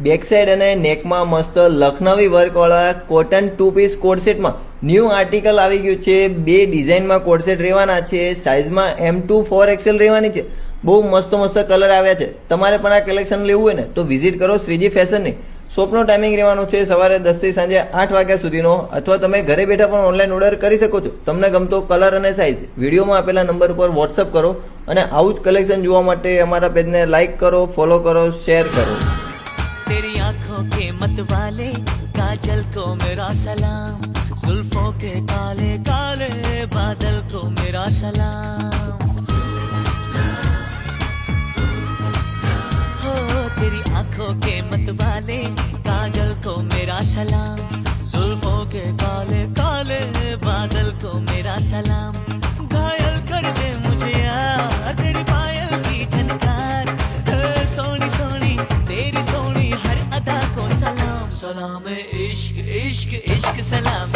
Back side અને નેકમાં મસ્ત Lucknowi વર્કવાળા cotton 2 piece code સેટમાં ન્યૂ આર્ટિકલ આવી ગયું છે. 2 ડિઝાઇનમાં કોડ સેટ રહેવાના છે. સાઇઝમાં M2 4XL રહેવાની છે. બહુ મસ્ત કલર આવ્યા છે. તમારે પણ આ કલેક્શન લેવું હોય ને તો વિઝિટ કરો શ્રીજી ફેશનની. શોપનો ટાઈમિંગ રહેવાનો છે સવારે 10 થી સાંજે 8 વાગ્યા સુધીનો, અથવા તમે ઘરે બેઠા પણ ઓનલાઈન ઓર્ડર કરી શકો છો. તમને ગમતો કલર અને સાઇઝ વિડીયોમાં આપેલા નંબર ઉપર વોટ્સઅપ કરો અને આવું જ કલેક્શન જોવા માટે અમારા પેજને લાઇક કરો, ફોલો કરો, શેર કરો. तेरी आंखों के मत वाले काजल को मेरा सलाम, जुल्फों के काले काले बादल को मेरा सलाम. हो तेरी आंखों के मत वाले काजल को मेरा सलाम, जुल्फों के काले काले बादल को मेरा सलाम. घायल कर दे मुझे यार तेरी पायल की झनकार, सोनी सोनी तेरी सोनी हर अदा को सलाम. सलाम इश्क इश्क इश्क सलाम